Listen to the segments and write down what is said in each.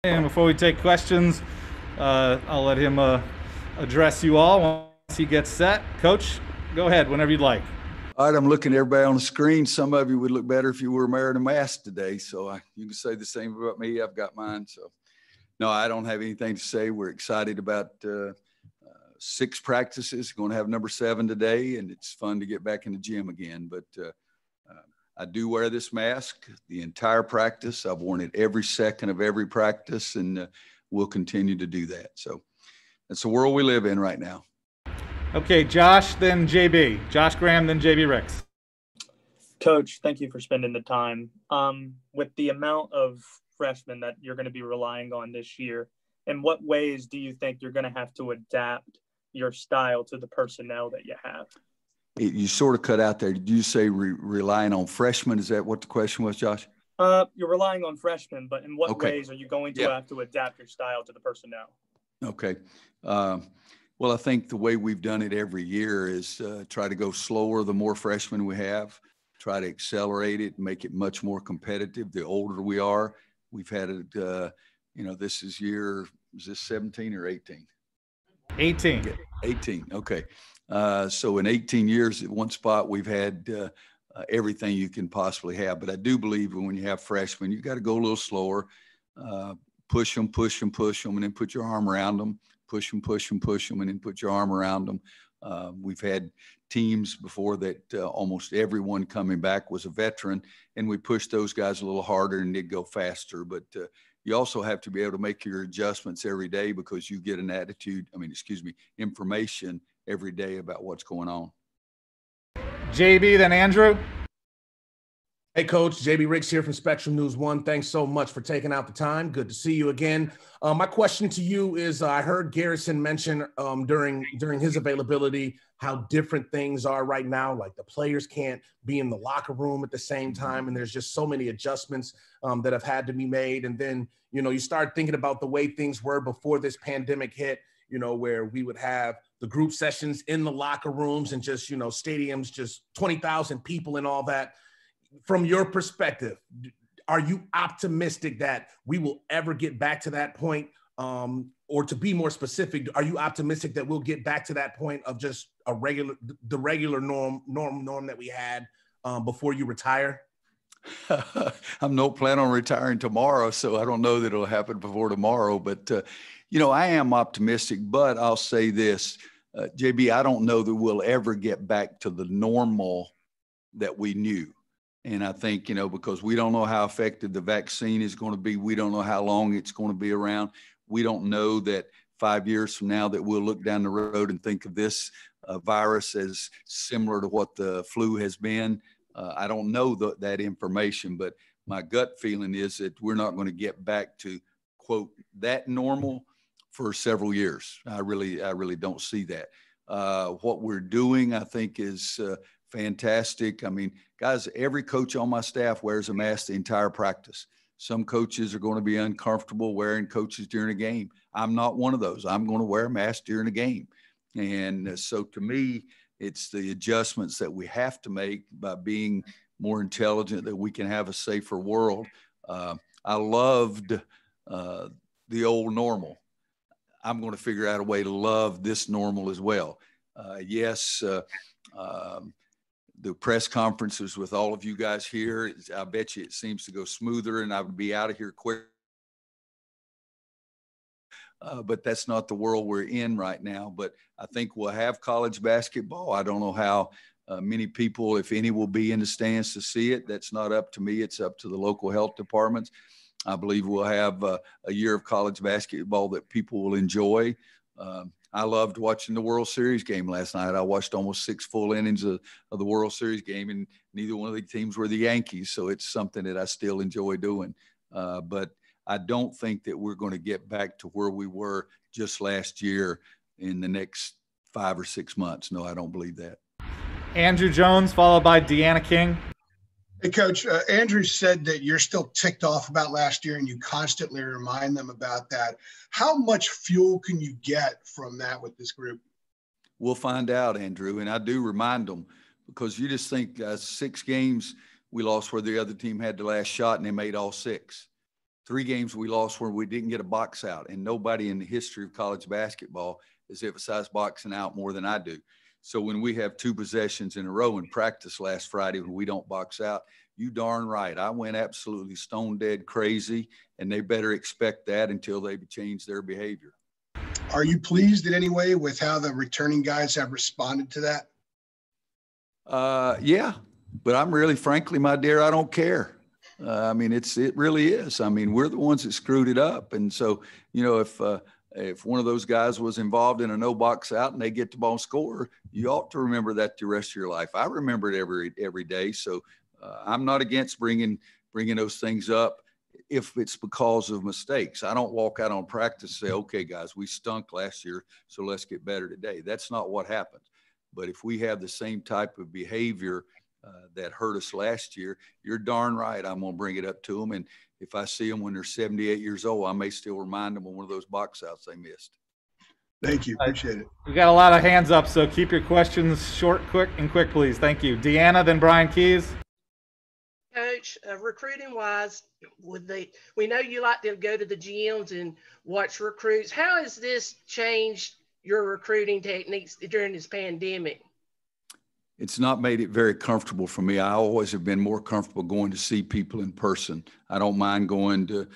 And before we take questions, I'll let him address you all once he gets set. Coach, go ahead whenever you'd like. All right, I'm looking at everybody on the screen. Some of you would look better if you were wearing a mask today. So you can say the same about me. I've got mine. So no, I don't have anything to say. We're excited about 6 practices. Going to have number 7 today, and it's fun to get back in the gym again. But I do wear this mask the entire practice. I've worn it every second of every practice, and we'll continue to do that. So that's the world we live in right now. Okay, Josh, then JB. Josh Graham, then JB Ricks. Coach, thank you for spending the time. With the amount of freshmen that you're going to be relying on this year, in what ways do you think you're going to have to adapt your style to the personnel that you have? You sort of cut out there. Did you say relying on freshmen? Is that what the question was, Josh? You're relying on freshmen, but in what ways are you going to have to adapt your style to the personnel? Okay. Well, I think the way we've done it every year is try to go slower the more freshmen we have, try to accelerate it, make it much more competitive. The older we are, we've had it, this is this 17 or 18? 18. 18, okay. So in 18 years at one spot, we've had everything you can possibly have. But I do believe when you have freshmen, you got to go a little slower, push them, and then put your arm around them, push them, and then put your arm around them. We've had teams before that almost everyone coming back was a veteran, and we pushed those guys a little harder and they'd go faster. But you also have to be able to make your adjustments every day because you get information every day about what's going on. JB, then Andrew. Hey, Coach. JB Ricks here from Spectrum News 1. Thanks so much for taking out the time. Good to see you again. My question to you is, I heard Garrison mention during his availability how different things are right now. Like the players can't be in the locker room at the same time, and there's just so many adjustments that have had to be made. And then, you start thinking about the way things were before this pandemic hit, where we would have the group sessions in the locker rooms and just, stadiums, just 20,000 people and all that. From your perspective, are you optimistic that we will ever get back to that point? Or to be more specific, are you optimistic that we'll get back to that point of just the regular norm that we had before you retire? I'm no plan on retiring tomorrow, so I don't know that it'll happen before tomorrow. But, I am optimistic, but I'll say this, JB, I don't know that we'll ever get back to the normal that we knew. And I think, because we don't know how effective the vaccine is going to be. We don't know how long it's going to be around. We don't know that 5 years from now that we'll look down the road and think of this virus as similar to what the flu has been. I don't know that information, but my gut feeling is that we're not going to get back to, quote, that normal for several years. I really don't see that. What we're doing, I think, is fantastic. I mean, guys, every coach on my staff wears a mask the entire practice. Some coaches are going to be uncomfortable wearing coaches during a game. I'm not one of those. I'm going to wear a mask during a game. And so to me, it's the adjustments that we have to make by being more intelligent that we can have a safer world. I loved the old normal. I'm going to figure out a way to love this normal as well. The press conferences with all of you guys here, I bet you it seems to go smoother and I would be out of here quick. But that's not the world we're in right now. But I think we'll have college basketball. I don't know how many people, if any, will be in the stands to see it. That's not up to me. It's up to the local health departments. I believe we'll have a year of college basketball that people will enjoy. I loved watching the World Series game last night. I watched almost 6 full innings of the World Series game, and neither one of the teams were the Yankees. So it's something that I still enjoy doing. But I don't think that we're going to get back to where we were just last year in the next 5 or 6 months. No, I don't believe that. Andrew Jones, followed by Deanna King. Hey, Coach, Andrew said that you're still ticked off about last year and you constantly remind them about that. How much fuel can you get from that with this group? We'll find out, Andrew, and I do remind them because you just think 6 games we lost where the other team had the last shot and they made all 6. 3 games we lost where we didn't get a box out, and nobody in the history of college basketball has emphasized boxing out more than I do. So when we have 2 possessions in a row in practice last Friday when we don't box out, you darn right, I went absolutely stone dead crazy, and they better expect that until they change their behavior. Are you pleased in any way with how the returning guys have responded to that? Yeah, but I'm really, frankly, my dear, I don't care. I mean, it really is. I mean, we're the ones that screwed it up. And so, you know, if one of those guys was involved in a no box out and they get the ball and score, you ought to remember that the rest of your life. I remember it every day. So I'm not against bringing those things up if it's because of mistakes. I don't walk out on practice and say, okay, guys, we stunk last year, so let's get better today. That's not what happened. But if we have the same type of behavior that hurt us last year, you're darn right I'm going to bring it up to them. And if I see them when they're 78 years old, I may still remind them of one of those box outs they missed. Thank you. Appreciate it. We got a lot of hands up, so keep your questions short, quick, please. Thank you. Deanna, then Brian Keys. Coach, recruiting-wise, we know you like to go to the gyms and watch recruits. How has this changed your recruiting techniques during this pandemic? It's not made it very comfortable for me. I always have been more comfortable going to see people in person. I don't mind going to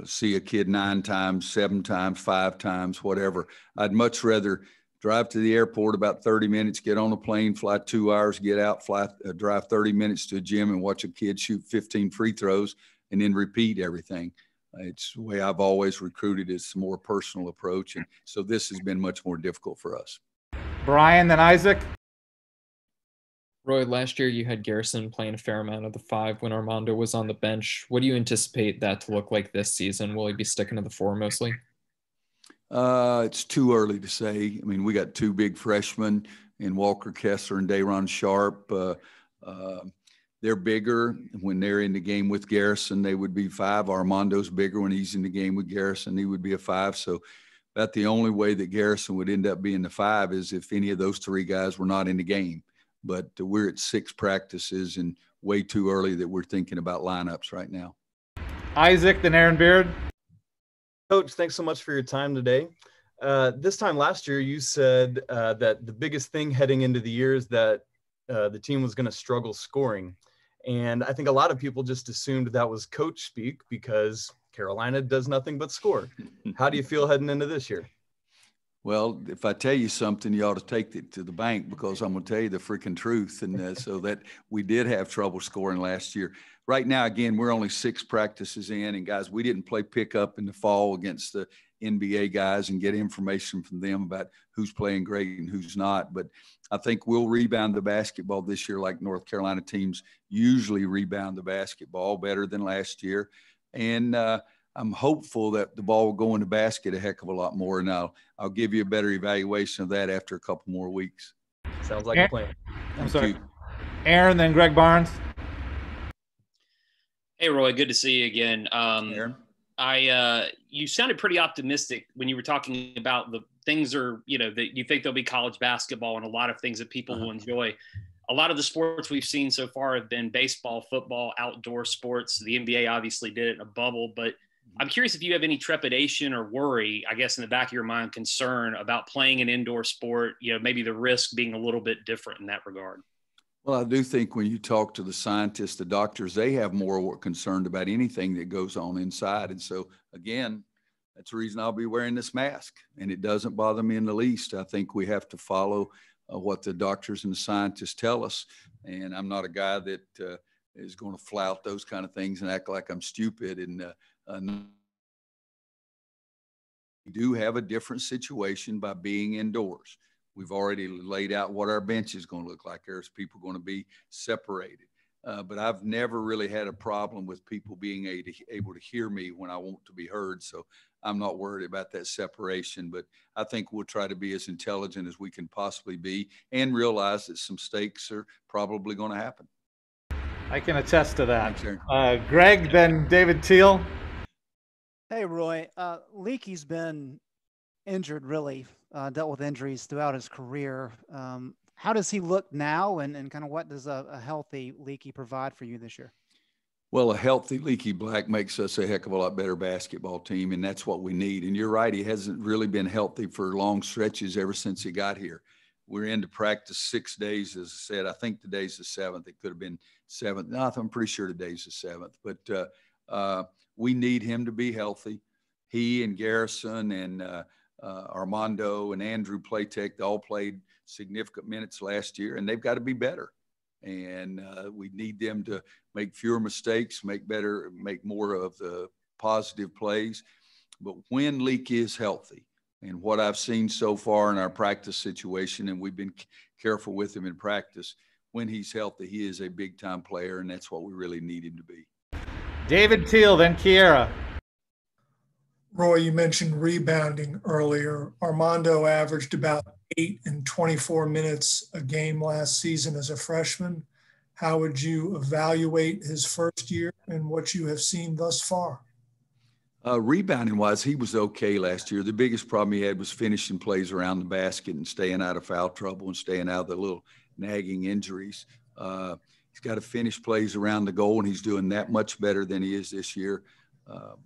see a kid 9 times, 7 times, 5 times, whatever. I'd much rather drive to the airport about 30 minutes, get on a plane, fly 2 hours, get out, drive 30 minutes to a gym and watch a kid shoot 15 free throws and then repeat everything. It's the way I've always recruited. It's a more personal approach. And so this has been much more difficult for us. Brian, then Isaac. Roy, last year you had Garrison playing a fair amount of the 5 when Armando was on the bench. What do you anticipate that to look like this season? Will he be sticking to the 4 mostly? It's too early to say. I mean, we got 2 big freshmen in Walker Kessler and Dayron Sharp. They're bigger. When they're in the game with Garrison, they would be 5. Armando's bigger. When he's in the game with Garrison, he would be a 5. So about the only way that Garrison would end up being the 5 is if any of those 3 guys were not in the game. But we're at 6 practices and way too early that we're thinking about lineups right now. Isaac, then Aaron Beard. Coach, thanks so much for your time today. This time last year, you said that the biggest thing heading into the year is that the team was going to struggle scoring. And I think a lot of people just assumed that was coach speak because Carolina does nothing but score. How do you feel heading into this year? Well, if I tell you something, you ought to take it to the bank because I'm going to tell you the freaking truth. And so that we did have trouble scoring last year. Right now, again, we're only 6 practices in. And, guys, we didn't play pickup in the fall against the NBA guys and get information from them about who's playing great and who's not. But I think we'll rebound the basketball this year like North Carolina teams usually rebound the basketball better than last year. And I'm hopeful that the ball will go in the basket a heck of a lot more. And I'll give you a better evaluation of that after a couple more weeks. Sounds like a plan. I'm sorry. Aaron, then Greg Barnes. Hey, Roy, good to see you again. Aaron? You sounded pretty optimistic when you were talking about the things that you think there'll be college basketball and a lot of things that people will enjoy. A lot of the sports we've seen so far have been baseball, football, outdoor sports. The NBA obviously did it in a bubble, but I'm curious if you have any trepidation or worry, I guess, in the back of your mind, concern about playing an indoor sport, maybe the risk being a little bit different in that regard. Well, I do think when you talk to the scientists, the doctors, they have more concerned about anything that goes on inside. And so, again, that's the reason I'll be wearing this mask. And it doesn't bother me in the least. I think we have to follow what the doctors and the scientists tell us. And I'm not a guy that is going to flout those kind of things and act like I'm stupid. And we do have a different situation by being indoors. We've already laid out what our bench is going to look like. There's people going to be separated. But I've never really had a problem with people being able to hear me when I want to be heard. So I'm not worried about that separation. But I think we'll try to be as intelligent as we can possibly be and realize that some mistakes are probably going to happen. I can attest to that. Thanks, Greg, then David Teal. Hey, Roy. Leakey's been injured, really, dealt with injuries throughout his career. How does he look now, and kind of what does a healthy Leakey provide for you this year? Well, a healthy Leaky Black makes us a heck of a lot better basketball team, and that's what we need. And you're right, he hasn't really been healthy for long stretches ever since he got here. We're into practice 6 days, as I said. I think today's the 7th. It could have been 7th. No, I'm pretty sure today's the 7th. But we need him to be healthy. He and Garrison and Armando and Andrew Playtech, they all played significant minutes last year, and they've got to be better. And we need them to make fewer mistakes, make more of the positive plays. But when Leaky is healthy, and what I've seen so far in our practice situation, and we've been careful with him in practice, when he's healthy, he is a big-time player, and that's what we really need him to be. David Teal, then Kiera. Roy, you mentioned rebounding earlier. Armando averaged about 8 and 24 minutes a game last season as a freshman. How would you evaluate his first year and what you have seen thus far? Rebounding-wise, he was okay last year. The biggest problem he had was finishing plays around the basket and staying out of foul trouble and staying out of the little nagging injuries. He's got to finish plays around the goal, and he's doing that much better than he is this year.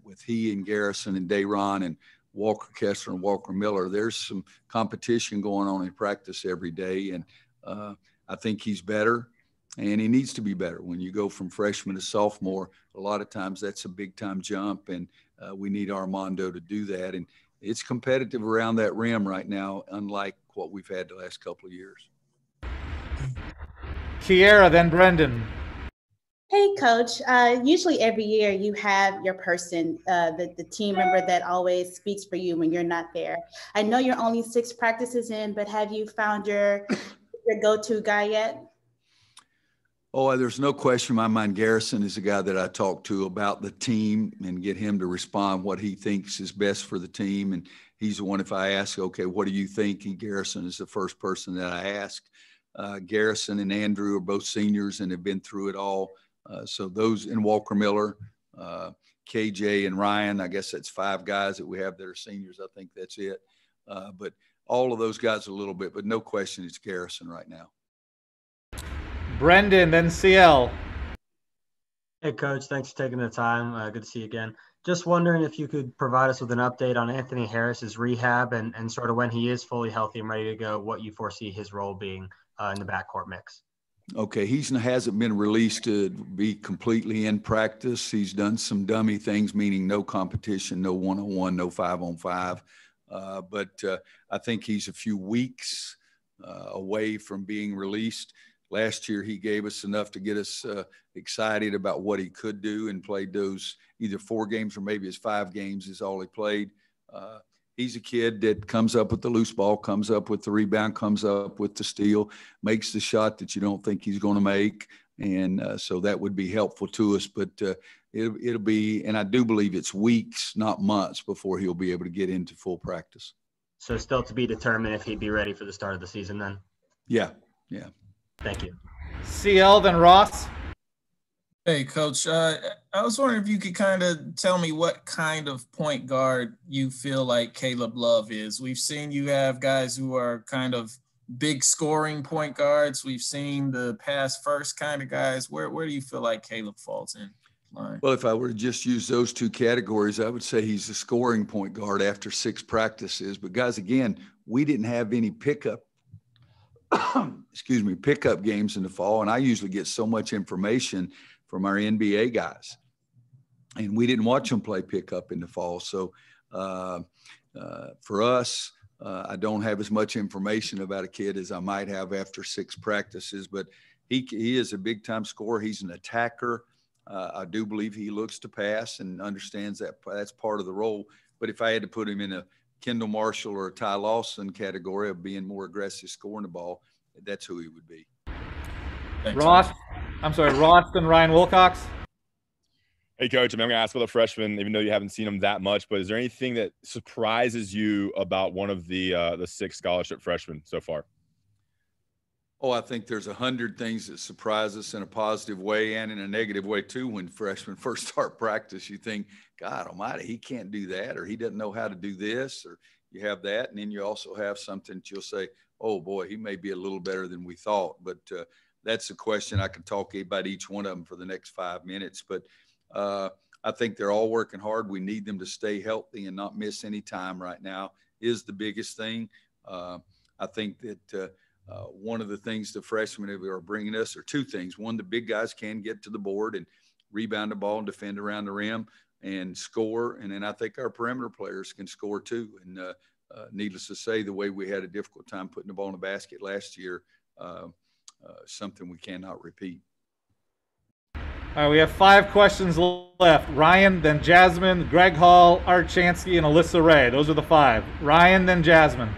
With he and Garrison and Dayron and Walker Kessler and Walker Miller, there's some competition going on in practice every day, and I think he's better, and he needs to be better. When you go from freshman to sophomore, a lot of times that's a big-time jump, and we need Armando to do that. And it's competitive around that rim right now, unlike what we've had the last couple of years. Kiera, then Brendan. Hey, Coach. Usually every year you have your person, the team member that always speaks for you when you're not there. I know you're only 6 practices in, but have you found your go-to guy yet? Oh, there's no question in my mind. Garrison is the guy that I talk to about the team and get him to respond what he thinks is best for the team. And he's the one, if I ask, okay, what do you think? And Garrison is the first person that I ask. Garrison and Andrew are both seniors and have been through it all. So those, and Walker Miller, KJ and Ryan, I guess that's 5 guys that we have that are seniors. I think that's it. But all of those guys a little bit, but no question it's Garrison right now. Brendan, then CL. Hey, Coach. Thanks for taking the time. Good to see you again. Just wondering if you could provide us with an update on Anthony Harris's rehab and sort of when he is fully healthy and ready to go, what you foresee his role being in the backcourt mix. Okay, he hasn't been released to be completely in practice. He's done some dummy things, meaning no competition, no one-on-one, no 5-on-5. But I think he's a few weeks away from being released. Last year, he gave us enough to get us excited about what he could do and played those either 4 games or maybe his 5 games is all he played. He's a kid that comes up with the loose ball, comes up with the rebound, comes up with the steal, makes the shot that you don't think he's going to make. And so that would be helpful to us. But it'll be, and I do believe it's weeks, not months, before he'll be able to get into full practice. So still to be determined if he'd be ready for the start of the season then? Yeah. Thank you. CL, then Ross. Hey, Coach. I was wondering if you could kind of tell me what kind of point guard you feel like Caleb Love is. We've seen you have guys who are kind of big scoring point guards. We've seen the pass first kind of guys. Where do you feel like Caleb falls in line? Well, if I were to just use those 2 categories, I would say he's a scoring point guard after 6 practices. But guys, again, we didn't have any pickup games in the fall. And I usually get so much information from our NBA guys, and we didn't watch them play pickup in the fall. So for us, I don't have as much information about a kid as I might have after 6 practices, but he is a big time scorer. He's an attacker. I do believe he looks to pass and understands that that's part of the role. But if I had to put him in a Kendall Marshall or a Ty Lawson category of being more aggressive scoring the ball, that's who he would be. Thanks, Ross and Ryan Wilcox. Hey, Coach, I'm going to ask about the freshman, even though you haven't seen him that much, but is there anything that surprises you about one of the 6 scholarship freshmen so far? Oh, I think there's 100 things that surprise us in a positive way and in a negative way too. When freshmen first start practice, you think, God almighty, he can't do that, or he doesn't know how to do this, or you have that. And then you also have something that you'll say, oh boy, he may be a little better than we thought. But that's a question I could talk about each one of them for the next 5 minutes. But I think they're all working hard. We need them to stay healthy and not miss any time right now is the biggest thing. I think that one of the things the freshmen are bringing us are two things. One, the big guys can get to the board and rebound the ball and defend around the rim and score. And then I think our perimeter players can score too. And needless to say, the way we had a difficult time putting the ball in the basket last year, something we cannot repeat. All right, we have 5 questions left. Ryan, then Jasmine, Greg Hall, Art Chansky, and Alyssa Ray. Those are the 5. Ryan, then Jasmine.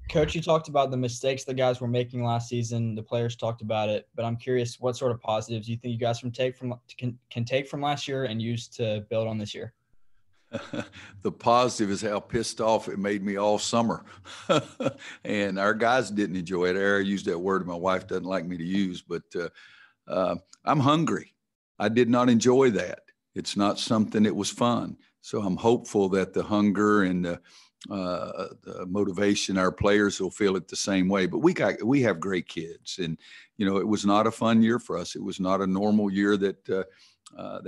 Coach, you talked about the mistakes the guys were making last season. The players talked about it, but I'm curious, what sort of positives you think you guys can take from last year and use to build on this year? The positive is how pissed off it made me all summer. And our guys didn't enjoy it. I used that word my wife doesn't like me to use, but I'm hungry. I did not enjoy that. It's not something that was fun. So I'm hopeful that the hunger and the motivation, our players will feel it the same way. But we have great kids, and it was not a fun year for us. It was not a normal year that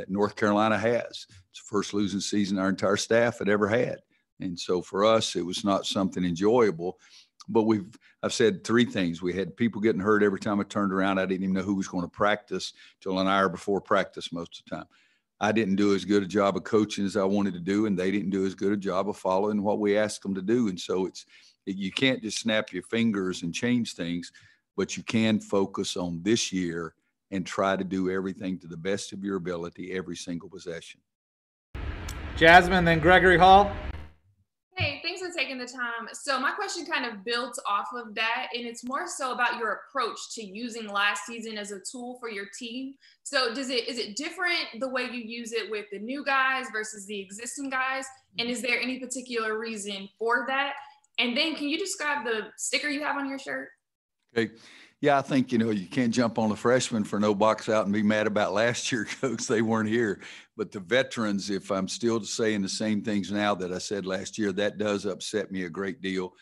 North Carolina has. It's the first losing season our entire staff had ever had, and so for us, it was not something enjoyable. But I've said 3 things. We had people getting hurt every time I turned around. I didn't even know who was going to practice till an hour before practice most of the time. I didn't do as good a job of coaching as I wanted to do, and they didn't do as good a job of following what we asked them to do. And so you can't just snap your fingers and change things, but you can focus on this year and try to do everything to the best of your ability every single possession. Jasmine, then Gregory Hall. Hey, thanks for taking the time. So my question kind of builds off of that, and it's more so about your approach to using last season as a tool for your team. So is it different the way you use it with the new guys versus the existing guys? And is there any particular reason for that? And then can you describe the sticker you have on your shirt? Okay. Yeah, I think, you can't jump on the freshmen for no box out and be mad about last year, Coach. They weren't here. But the veterans, if I'm still saying the same things now that I said last year, that does upset me a great deal.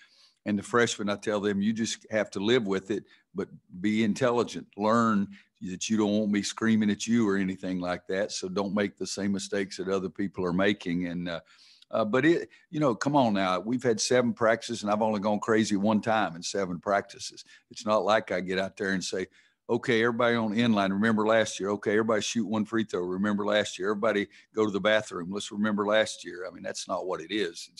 And the freshmen, I tell them, you just have to live with it, but be intelligent. Learn that you don't want me screaming at you or anything like that. So don't make the same mistakes that other people are making. And but come on now. We've had 7 practices, and I've only gone crazy one time in 7 practices. It's not like I get out there and say, okay, everybody on the end line, remember last year. Okay, everybody shoot 1 free throw. Remember last year. Everybody go to the bathroom. Let's remember last year. I mean, that's not what it is.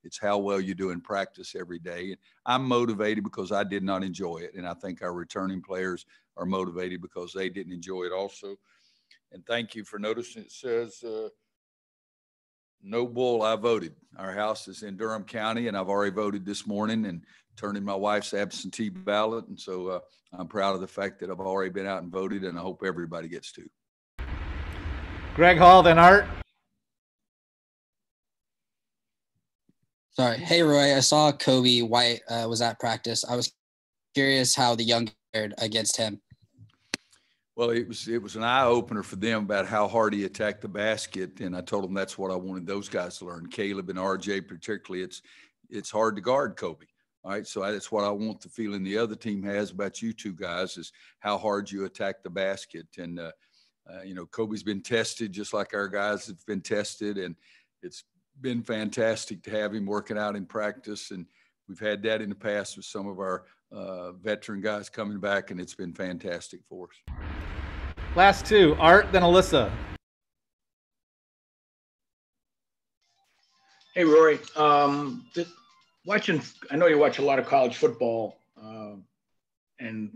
It's how well you do in practice every day. And I'm motivated because I did not enjoy it. And I think our returning players are motivated because they didn't enjoy it also. And thank you for noticing it says, no bull, I voted. Our house is in Durham County, and I've already voted this morning and turned in my wife's absentee ballot. And so I'm proud of the fact that I've already been out and voted, and I hope everybody gets to. Greg Hall, then Art. Sorry. Hey, Roy, I saw Kobe White was at practice. I was curious how the young fared against him. Well, it was an eye opener for them about how hard he attacked the basket, and I told them that's what I wanted those guys to learn. Caleb and RJ particularly, it's hard to guard Kobe. All right, so that's what I want the feeling the other team has about you two guys is how hard you attack the basket. And Kobe's been tested just like our guys have been tested, and it's been fantastic to have him working out in practice. And we've had that in the past with some of our veteran guys coming back, and it's been fantastic for us. Last 2, Art, then Alyssa. Hey, Roy. I know you watch a lot of college football, and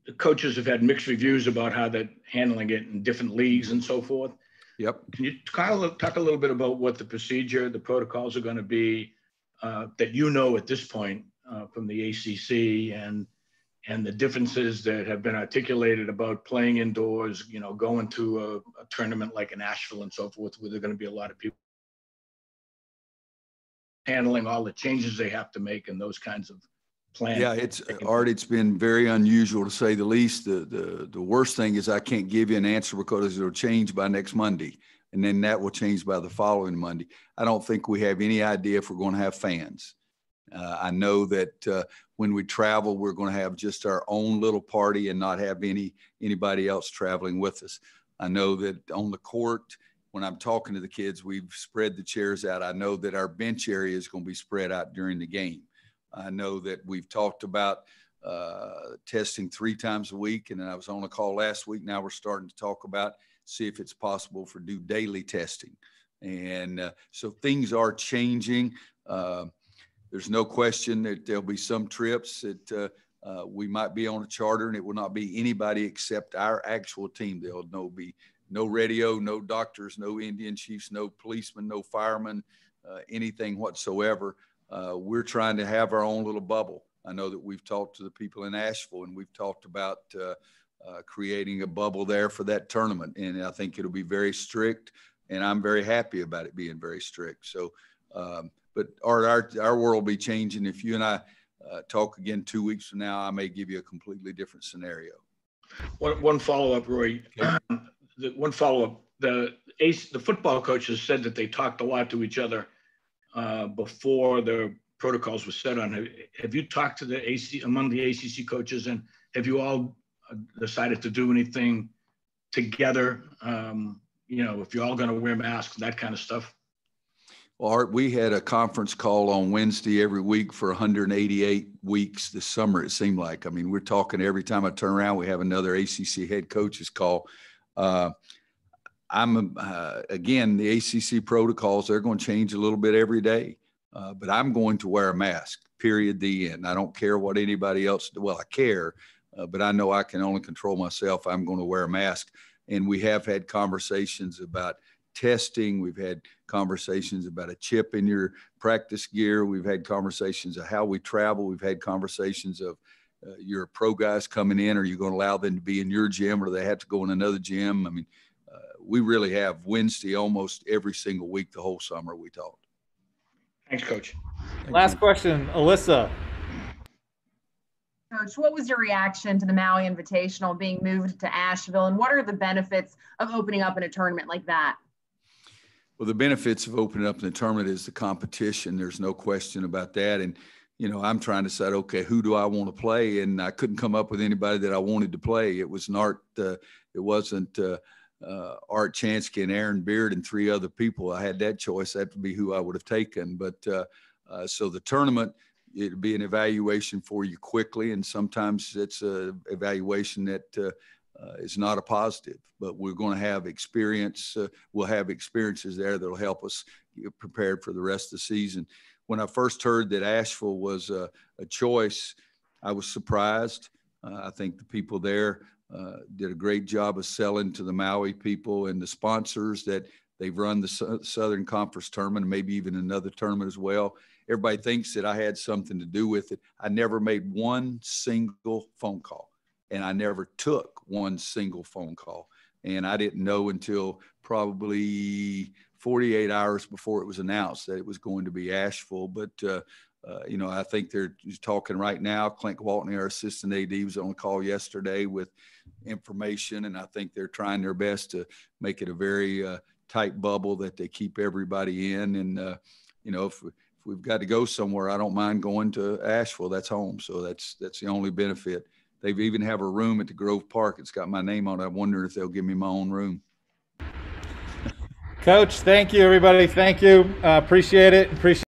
the coaches have had mixed reviews about how they're handling it in different leagues and so forth. Yep. Can you talk a little bit about what the procedure, the protocols are going to be that at this point from the ACC and the differences that have been articulated about playing indoors, going to a tournament like in Asheville and so forth, where there are going to be a lot of people handling all the changes they have to make and those kinds of plans. Yeah, it's been very unusual to say the least. The worst thing is I can't give you an answer because it'll change by next Monday, and then that will change by the following Monday. I don't think we have any idea if we're going to have fans. I know that when we travel, we're going to have just our own little party and not have anybody else traveling with us. I know that on the court, when I'm talking to the kids, we've spread the chairs out. I know that our bench area is going to be spread out during the game. I know that we've talked about testing 3 times a week. And then I was on a call last week. Now we're starting to talk about, see if it's possible for do daily testing. And so things are changing. There's no question that there'll be some trips that we might be on a charter, and it will not be anybody except our actual team. There'll be no radio, no doctors, no Indian chiefs, no policemen, no firemen, anything whatsoever. We're trying to have our own little bubble. I know that we've talked to the people in Asheville, and we've talked about creating a bubble there for that tournament. And I think it'll be very strict, and I'm very happy about it being very strict. So, but Art, our world will be changing. If you and I talk again 2 weeks from now, I may give you a completely different scenario. One follow-up, Roy. Okay. One follow-up. The football coaches said that they talked a lot to each other before the protocols were set on. Have you talked to the among the ACC coaches, and have you all decided to do anything together? You know, if you're all going to wear masks, that kind of stuff. Well, Art, we had a conference call on Wednesday every week for 188 weeks this summer, it seemed like. I mean, we're talking every time I turn around, we have another ACC head coach's call. Again, the ACC protocols, they're going to change a little bit every day, but I'm going to wear a mask, period, the end. I don't care what anybody else, well, I care, but I know I can only control myself. I'm going to wear a mask. And we have had conversations about testing. We've had conversations about a chip in your practice gear. We've had conversations of how we travel. We've had conversations of your pro guys coming in. Are you going to allow them to be in your gym, or do they have to go in another gym? I mean, we really have Wednesday almost every single week the whole summer we talked. Thanks, Coach. Last question, Alyssa. Coach, what was your reaction to the Maui Invitational being moved to Asheville, and what are the benefits of opening up in a tournament like that? Well, the benefits of opening up in the tournament is the competition. There's no question about that. And, you know, I'm trying to decide, okay, who do I want to play? And I couldn't come up with anybody that I wanted to play. It was it wasn't Art Chansky and Aaron Beard and 3 other people. I had that choice. That would be who I would have taken. But so the tournament, it'd be an evaluation for you quickly. And sometimes it's an evaluation that is not a positive, but we're going to have experience. We'll have experiences there that'll help us get prepared for the rest of the season. When I first heard that Asheville was a choice, I was surprised. I think the people there did a great job of selling to the Maui people and the sponsors that they've run the Southern Conference tournament and maybe even another tournament as well. Everybody thinks that I had something to do with it. I never made one single phone call, and I never took one single phone call. And I didn't know until probably 48 hours before it was announced that it was going to be Asheville. But, you know, I think they're talking right now. Clint Waltney, our assistant AD, was on a call yesterday with information, and I think they're trying their best to make it a very tight bubble that they keep everybody in. And, you know, if we've got to go somewhere, I don't mind going to Asheville. That's home. So that's the only benefit. They even have a room at the Grove Park. It's got my name on it. I wonder if they'll give me my own room. Coach, thank you, everybody. Thank you. Appreciate it. Appreciate